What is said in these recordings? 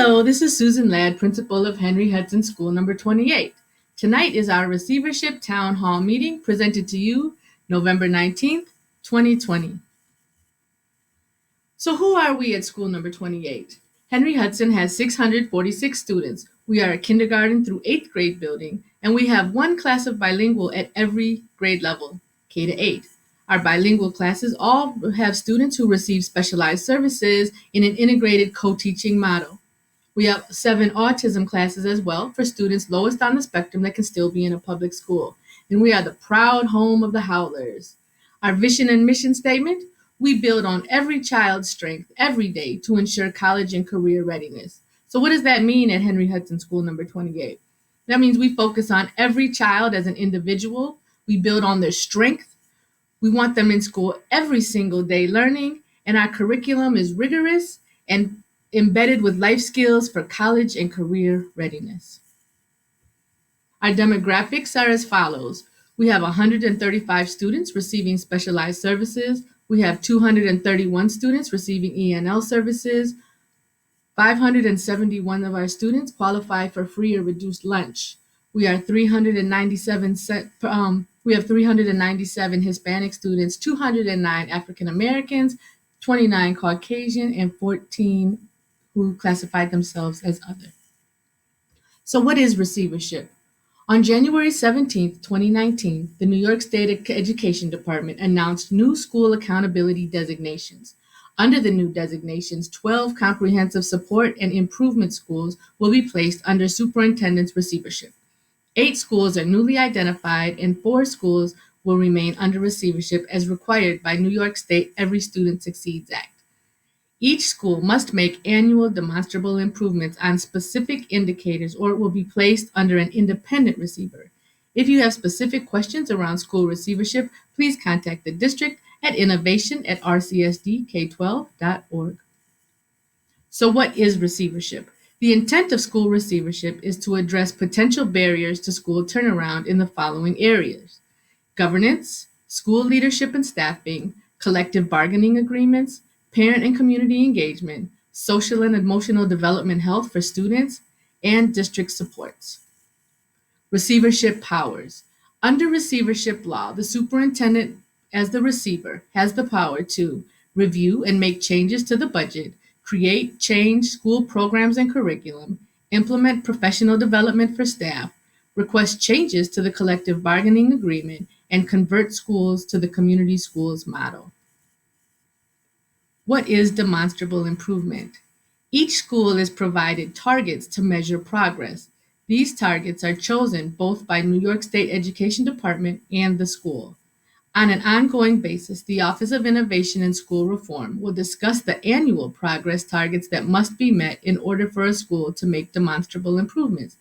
Hello, this is Susan Ladd, principal of Henry Hudson School number 28. Tonight is our Receivership Town Hall meeting presented to you November 19th, 2020. So who are we at school number 28? Henry Hudson has 646 students. We are a kindergarten through 8th grade building, and we have one class of bilingual at every grade level, K to 8. Our bilingual classes all have students who receive specialized services in an integrated co-teaching model. We have 7 autism classes as well for students lowest on the spectrum that can still be in a public school. And we are the proud home of the Howlers. Our vision and mission statement: we build on every child's strength every day to ensure college and career readiness. So what does that mean at Henry Hudson School number 28? That means we focus on every child as an individual. We build on their strength. We want them in school every single day learning, and our curriculum is rigorous and embedded with life skills for college and career readiness. Our demographics are as follows. We have 135 students receiving specialized services. We have 231 students receiving ENL services. 571 of our students qualify for free or reduced lunch. We have 397 Hispanic students, 209 African Americans, 29 Caucasian, and 14 who classified themselves as other. So what is receivership? On January 17, 2019, the New York State Education Department announced new school accountability designations. Under the new designations, 12 comprehensive support and improvement schools will be placed under superintendent's receivership. 8 schools are newly identified and 4 schools will remain under receivership as required by New York State Every Student Succeeds Act. Each school must make annual demonstrable improvements on specific indicators or it will be placed under an independent receiver. If you have specific questions around school receivership, please contact the district at innovation@rcsdk12.org. So what is receivership? The intent of school receivership is to address potential barriers to school turnaround in the following areas: governance, school leadership and staffing, collective bargaining agreements, parent and community engagement, social and emotional development health for students, and district supports. Receivership powers. Under receivership law, the superintendent, as the receiver, has the power to review and make changes to the budget, change school programs and curriculum, implement professional development for staff, request changes to the collective bargaining agreement, and convert schools to the community schools model. What is demonstrable improvement? Each school is provided targets to measure progress. These targets are chosen both by New York State Education Department and the school. On an ongoing basis, the Office of Innovation and School Reform will discuss the annual progress targets that must be met in order for a school to make demonstrable improvements.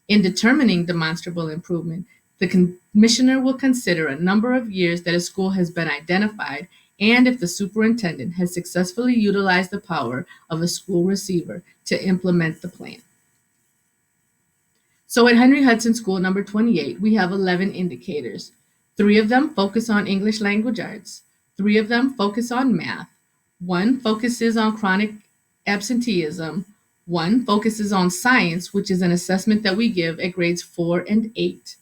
In determining demonstrable improvement, the commissioner will consider a number of years that a school has been identified and if the superintendent has successfully utilized the power of a school receiver to implement the plan. So at Henry Hudson School number 28, we have 11 indicators. 3 of them focus on English language arts. 3 of them focus on math. 1 focuses on chronic absenteeism. 1 focuses on science, which is an assessment that we give at grades 4 and 8.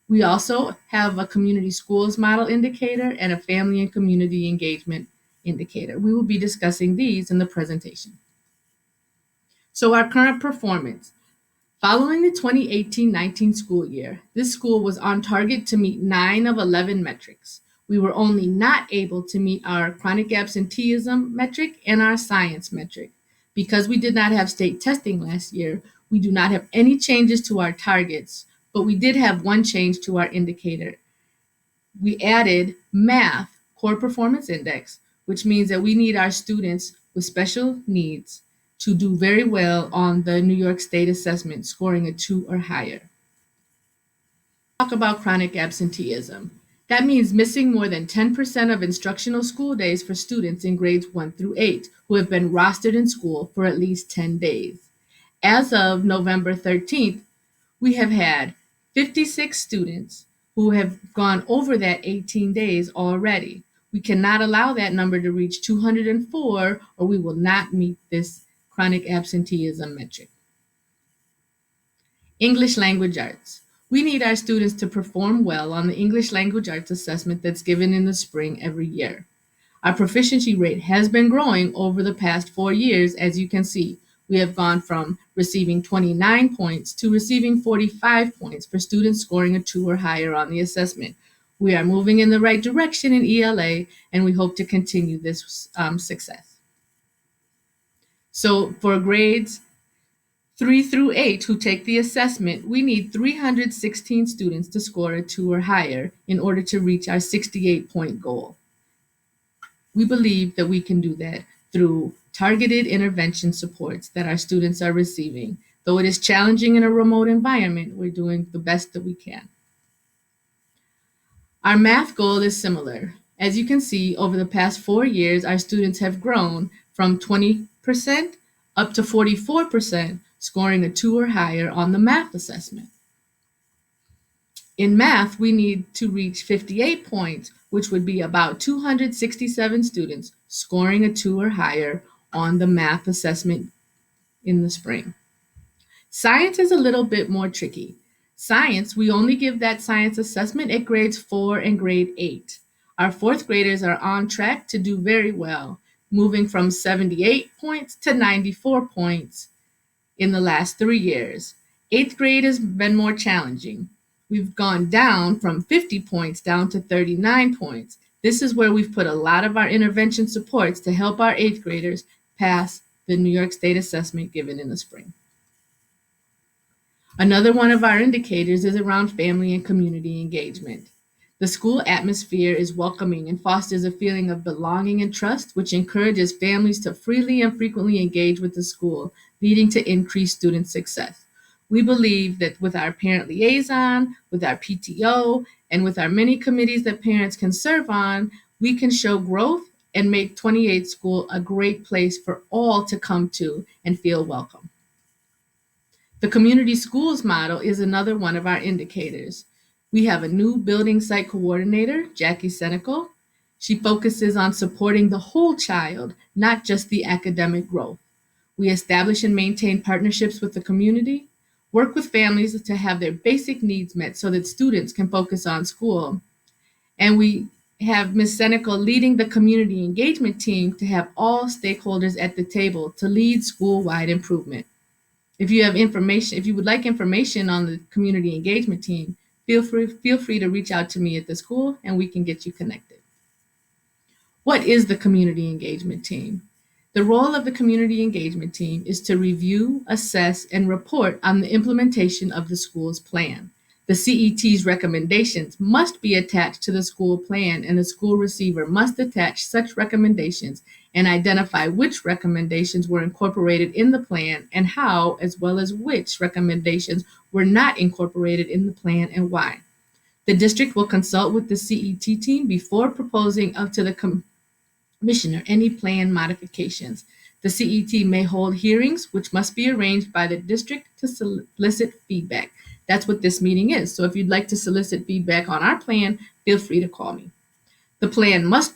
We also have a community schools model indicator and a family and community engagement indicator. We will be discussing these in the presentation. So our current performance. Following the 2018-19 school year, this school was on target to meet 9 of 11 metrics. We were only not able to meet our chronic absenteeism metric and our science metric. Because we did not have state testing last year, we do not have any changes to our targets, but we did have one change to our indicator. We added math core performance index, which means that we need our students with special needs to do very well on the New York State assessment, scoring a 2 or higher. Talk about chronic absenteeism. That means missing more than 10% of instructional school days for students in grades 1 through 8 who have been rostered in school for at least 10 days. As of November 13th, we have had 56 students who have gone over that 18 days already. We cannot allow that number to reach 204 or we will not meet this chronic absenteeism metric. English language arts. We need our students to perform well on the English language arts assessment that's given in the spring every year. Our proficiency rate has been growing over the past 4 years, as you can see. We have gone from receiving 29 points to receiving 45 points for students scoring a 2 or higher on the assessment. We are moving in the right direction in ELA, and we hope to continue this success. So for grades 3 through 8 who take the assessment, we need 316 students to score a 2 or higher in order to reach our 68-point goal. We believe that we can do that through targeted intervention supports that our students are receiving. Though it is challenging in a remote environment, we're doing the best that we can. Our math goal is similar. As you can see, over the past 4 years, our students have grown from 20% up to 44%, scoring a 2 or higher on the math assessment. In math, we need to reach 58 points, which would be about 267 students scoring a 2 or higher on the math assessment in the spring. Science is a little bit more tricky. Science, we only give that science assessment at grades 4 and grade 8. Our fourth graders are on track to do very well, moving from 78 points to 94 points in the last 3 years. Eighth grade has been more challenging. We've gone down from 50 points down to 39 points. This is where we've put a lot of our intervention supports to help our eighth graders pass the New York State assessment given in the spring. Another one of our indicators is around family and community engagement. The school atmosphere is welcoming and fosters a feeling of belonging and trust, which encourages families to freely and frequently engage with the school, leading to increased student success. We believe that with our parent liaison, with our PTO, and with our many committees that parents can serve on, we can show growth and make 28th School a great place for all to come to and feel welcome. The community schools model is another one of our indicators. We have a new building site coordinator, Jackie Senecal. She focuses on supporting the whole child, not just the academic growth. We establish and maintain partnerships with the community, work with families to have their basic needs met so that students can focus on school. And we have Ms. Senecal leading the community engagement team to have all stakeholders at the table to lead school-wide improvement. If you would like information on the community engagement team, feel free to reach out to me at the school and we can get you connected. What is the community engagement team? The role of the community engagement team is to review, assess, and report on the implementation of the school's plan. The CET's recommendations must be attached to the school plan, and the school receiver must attach such recommendations and identify which recommendations were incorporated in the plan and how, as well as which recommendations were not incorporated in the plan and why. The district will consult with the CET team before proposing up to the commissioner any plan modifications. The CET may hold hearings, which must be arranged by the district to solicit feedback. That's what this meeting is. So if you'd like to solicit feedback on our plan, feel free to call me. The plan must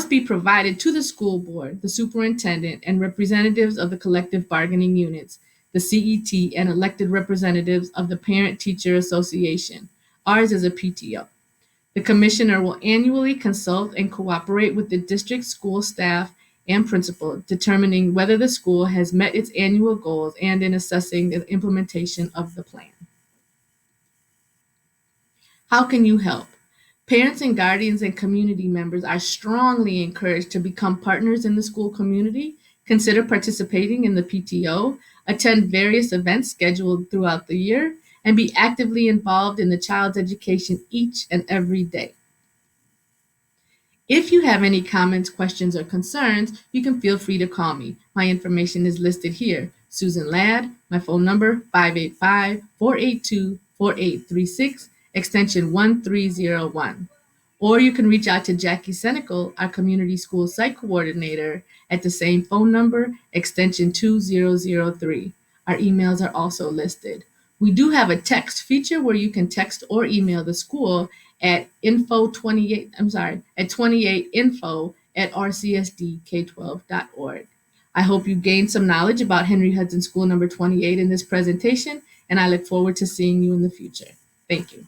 be provided to the school board, the superintendent, and representatives of the collective bargaining units, the CET, and elected representatives of the Parent-Teacher Association. Ours is a PTO. The commissioner will annually consult and cooperate with the district school staff and principal, determining whether the school has met its annual goals and in assessing the implementation of the plan. How can you help? Parents and guardians and community members are strongly encouraged to become partners in the school community, consider participating in the PTO, attend various events scheduled throughout the year, and be actively involved in the child's education each and every day. If you have any comments, questions, or concerns, you can feel free to call me. My information is listed here. Susan Ladd, my phone number 585-482-4836, extension 1301. Or you can reach out to Jackie Senecal, our community school site coordinator, at the same phone number, extension 2003. Our emails are also listed. We do have a text feature where you can text or email the school at 28info@rcsdk12.org. I hope you gained some knowledge about Henry Hudson School number 28 in this presentation, and I look forward to seeing you in the future. Thank you.